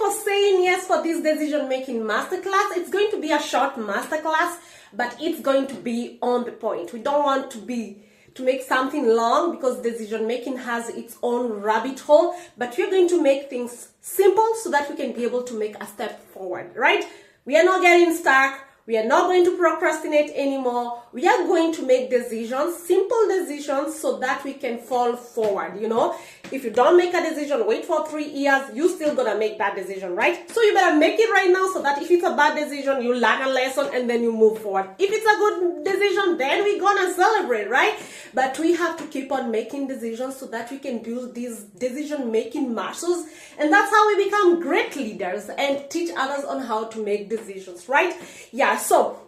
for saying yes for this decision making masterclass. It's going to be a short masterclass, but it's going to be on the point. We don't want to make something long because decision making has its own rabbit hole, but we're going to make things simple so that we can be able to make a step forward, right? We are not getting stuck. We are not going to procrastinate anymore. We are going to make decisions, simple decisions, so that we can fall forward, you know. If you don't make a decision, wait for 3 years, you still gonna make that decision, right? So you better make it right now so that if it's a bad decision, you learn a lesson and then you move forward. If it's a good decision, then we're gonna celebrate, right? But we have to keep on making decisions so that we can build these decision-making muscles. And that's how we become great leaders and teach others on how to make decisions, right? Yeah, so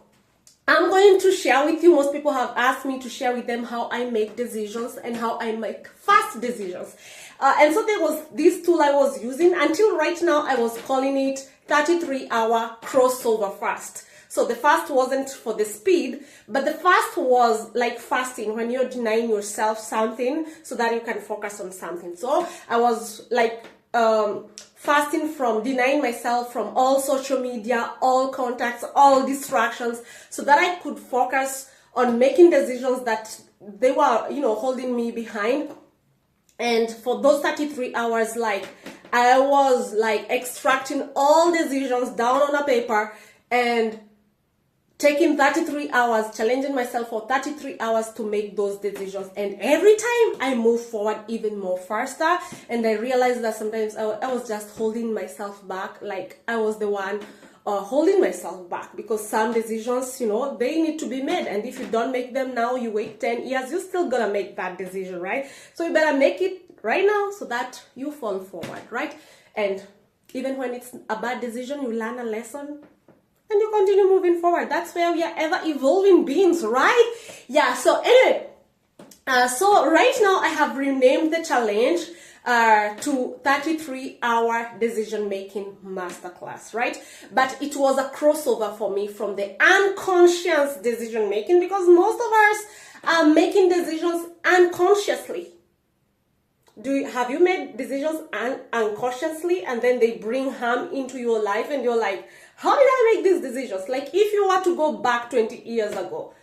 I'm going to share with you, most people have asked me to share with them how I make decisions and how I make fast decisions. And so there was this tool I was using. Until right now, I was calling it 33-hour crossover fast. So the fast wasn't for the speed, but the fast was like fasting, when you're denying yourself something so that you can focus on something. So I was like fasting from denying myself from all social media, all contacts, all distractions, so that I could focus on making decisions that they were, you know, holding me behind. And for those 33 hours, like I was like extracting all decisions down on a paper and taking 33 hours, challenging myself for 33 hours to make those decisions. And every time I move forward even more faster, and I realized that sometimes I was just holding myself back, like I was the one holding myself back, because some decisions, you know, they need to be made. And if you don't make them now, you wait 10 years, you're still gonna make that decision, right? So you better make it right now so that you fall forward, right? And even when it's a bad decision, you learn a lesson and you continue moving forward. That's where we are ever evolving beings, right? Yeah, so anyway, so right now I have renamed the challenge to 33-hour decision-making masterclass, right? But it was a crossover for me from the unconscious decision-making, because most of us are making decisions unconsciously. Have you made decisions unconsciously and then they bring harm into your life and you're like, how did I make these decisions? Like if you were to go back 20 years ago,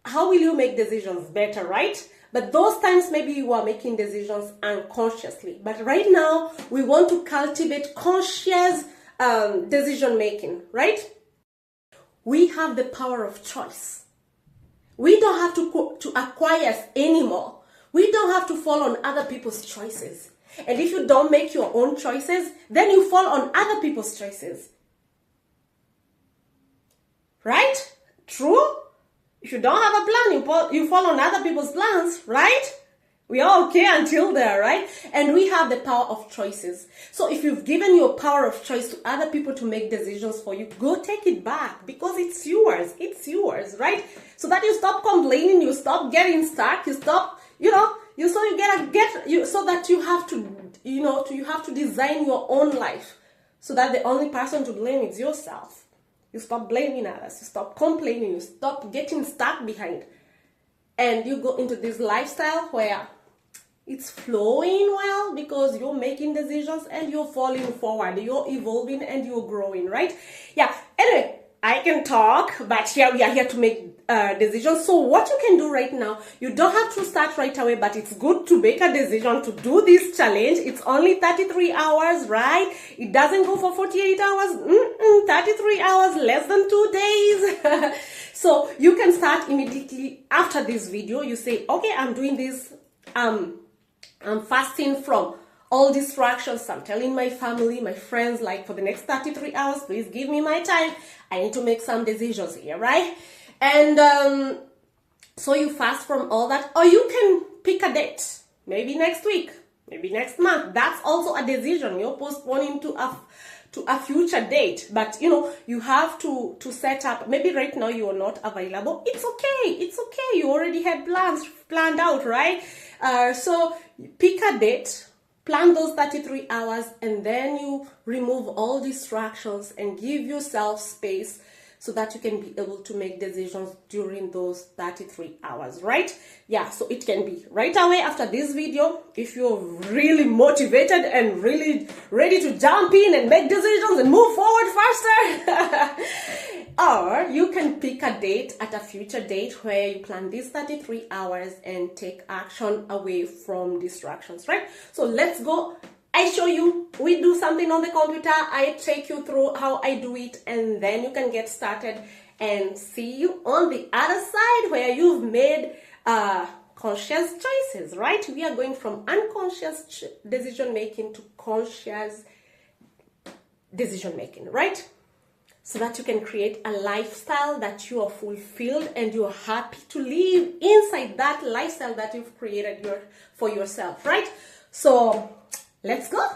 how will you make decisions better, right? But those times maybe you were making decisions unconsciously. But right now we want to cultivate conscious decision making, right? We have the power of choice. We don't have to acquire anymore. We don't have to fall on other people's choices. And if you don't make your own choices, then you fall on other people's choices. Right? True? If you don't have a plan, you fall on other people's plans, right? We are okay until there, right? And we have the power of choices. So if you've given your power of choice to other people to make decisions for you, go take it back, because it's yours. It's yours, right? So that you stop complaining, you stop getting stuck, you stop, you know, so that you have to, you know, you have to design your own life so that the only person to blame is yourself. You stop blaming others, you stop complaining, you stop getting stuck behind. And you go into this lifestyle where it's flowing well because you're making decisions and you're falling forward, you're evolving and you're growing, right? Yeah, anyway, I can talk, but here we are here to make decisions. So what you can do right now, you don't have to start right away, but it's good to make a decision to do this challenge. It's only 33 hours, right? It doesn't go for 48 hours, 33 hours, less than 2 days. So you can start immediately after this video. You say, okay, I'm doing this, I'm fasting from all distractions. I'm telling my family, my friends, like for the next 33 hours, please give me my time. I need to make some decisions here, right? And so you fast from all that, or you can pick a date, maybe next week, maybe next month. That's also a decision. You're postponing to a future date, but you know, you have to set up. Maybe right now you are not available. It's okay. It's okay. You already had plans planned out, right? So pick a date, plan those 33 hours, and then you remove all distractions and give yourself space so that you can be able to make decisions during those 33 hours, right? Yeah, so it can be right away after this video if you're really motivated and really ready to jump in and make decisions and move forward faster. Or you can pick a date at a future date where you plan these 33 hours and take action away from distractions, right? So let's go. I show you, we do something on the computer, I take you through how I do it, and then you can get started and see you on the other side where you've made conscious choices, right? We are going from unconscious decision making to conscious decision making, right? So that you can create a lifestyle that you are fulfilled and you are happy to live inside that lifestyle that you've created for yourself, right? So let's go.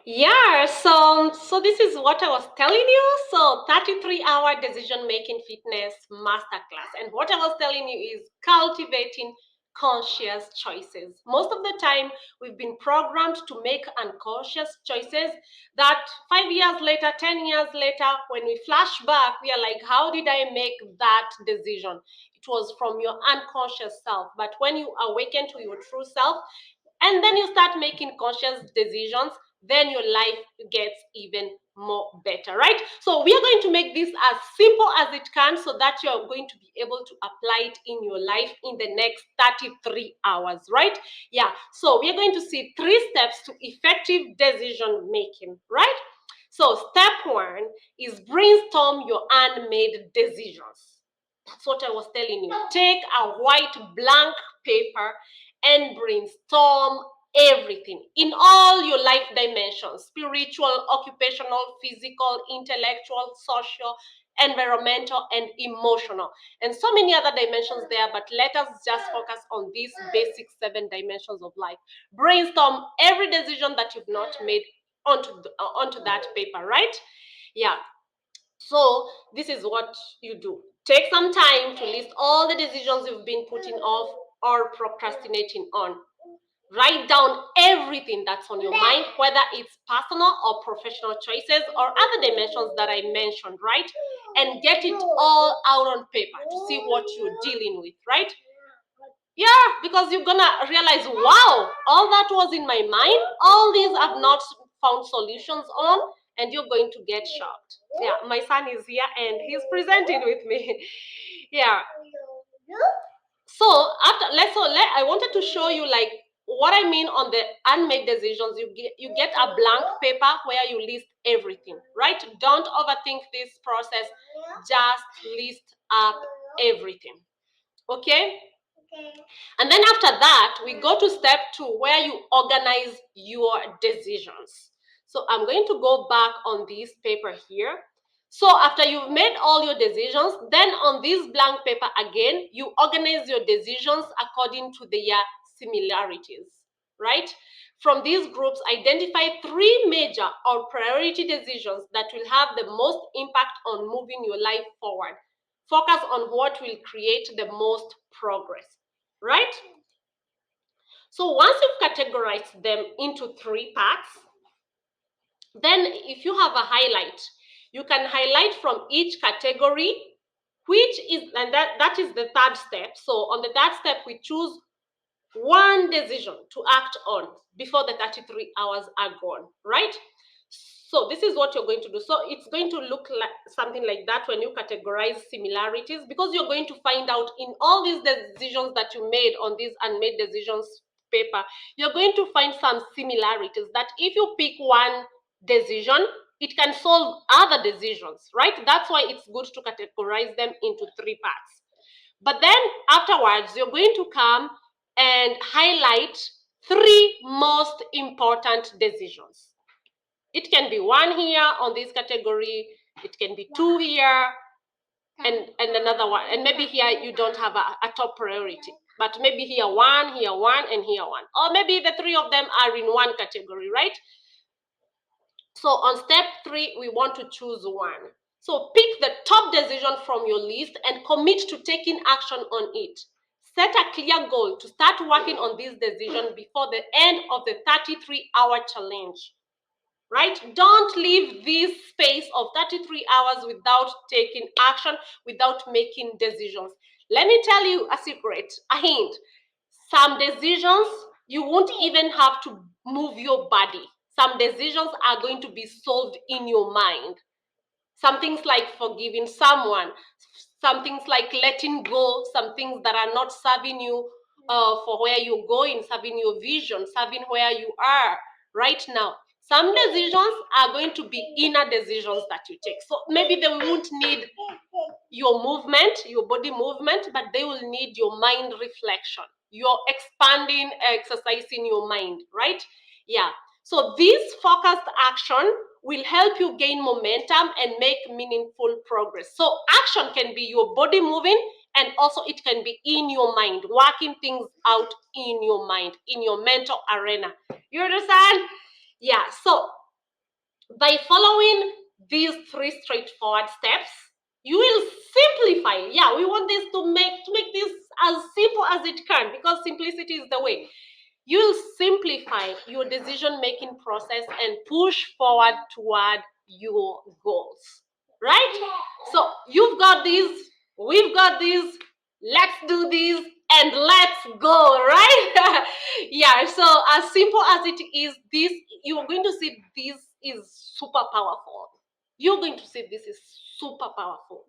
Yeah, so this is what I was telling you. So 33-hour decision making fitness masterclass. And what I was telling you is cultivating conscious choices. Most of the time we've been programmed to make unconscious choices that 5 years later, 10 years later, when we flash back, we are like, how did I make that decision? It was from your unconscious self. But when you awaken to your true self, and then you start making conscious decisions, then your life gets even more better, right? So we are going to make this as simple as it can so that you're going to be able to apply it in your life in the next 33 hours, right? Yeah, so we are going to see 3 steps to effective decision making, right? So step 1 is brainstorm your unmade decisions. That's what I was telling you. Take a white blank paper and brainstorm everything in all your life dimensions: spiritual, occupational, physical, intellectual, social, environmental, and emotional, and so many other dimensions there. But let us just focus on these basic 7 dimensions of life. Brainstorm every decision that you've not made onto that paper, right? Yeah. So this is what you do. Take some time to list all the decisions you've been putting off or procrastinating on. Write down everything that's on your mind, whether it's personal or professional choices or other dimensions that I mentioned, right? And get it all out on paper to see what you're dealing with, right? Yeah, because you're gonna realize, wow, all that was in my mind, all these I've not found solutions on, and you're going to get shocked. Yeah, my son is here and he's presenting with me. Yeah. So I wanted to show you like what I mean on the unmade decisions. You get a blank paper where you list everything, right? Don't overthink this process. Just list up everything. Okay? And then after that, we go to step 2 where you organize your decisions. So I'm going to go back on this paper here. So after you've made all your decisions, then on this blank paper again, you organize your decisions according to their similarities, right? From these groups, identify 3 major or priority decisions that will have the most impact on moving your life forward. Focus on what will create the most progress, right? So once you've categorized them into 3 parts, then if you have a highlight, you can highlight from each category, which is, and that is the 3rd step. So on the 3rd step, we choose one decision to act on before the 33 hours are gone, right? So this is what you're going to do. So it's going to look like something like that when you categorize similarities, because you're going to find out in all these decisions that you made on these unmade decisions paper, you're going to find some similarities that if you pick one decision, it can solve other decisions, right? That's why it's good to categorize them into 3 parts. But then afterwards, you're going to come and highlight 3 most important decisions. It can be 1 here on this category, it can be 2 here, and another one. And maybe here you don't have a top priority, but maybe here 1, and here 1. Or maybe the 3 of them are in 1 category, right? So on step 3, we want to choose 1. So pick the top decision from your list and commit to taking action on it. Set a clear goal to start working on this decision before the end of the 33-hour challenge. right? Don't leave this space of 33 hours without taking action, without making decisions. Let me tell you a secret, a hint. Some decisions, you won't even have to move your body. Some decisions are going to be solved in your mind. Some things like forgiving someone, some things like letting go, some things that are not serving you for where you're going, serving your vision, serving where you are right now. Some decisions are going to be inner decisions that you take. So maybe they won't need your movement, your body movement, but they will need your mind reflection. You're expanding, exercising your mind, right? Yeah. So this focused action will help you gain momentum and make meaningful progress. So action can be your body moving, and also it can be in your mind, working things out in your mind, in your mental arena. You understand? Yeah. So by following these three straightforward steps, you will simplify. Yeah, we want this to make this as simple as it can, because simplicity is the way. You'll simplify your decision making process and push forward toward your goals, right? So you've got these, we've got these, let's do this and let's go, right? Yeah, so as simple as it is, this, you're going to see this is super powerful. You're going to see this is super powerful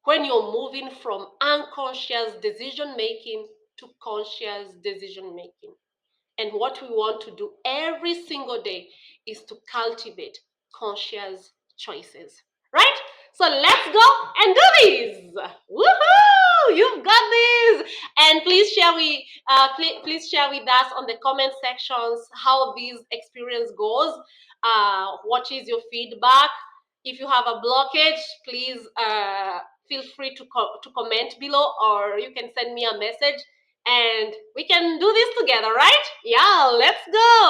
when you're moving from unconscious decision making to conscious decision making. And what we want to do every single day is to cultivate conscious choices, right? So let's go and do this. Woohoo! You've got this. And please share please share with us on the comment sections how this experience goes. What is your feedback? If you have a blockage, please feel free to comment below, or you can send me a message and we can do this together, right? Yeah, let's go.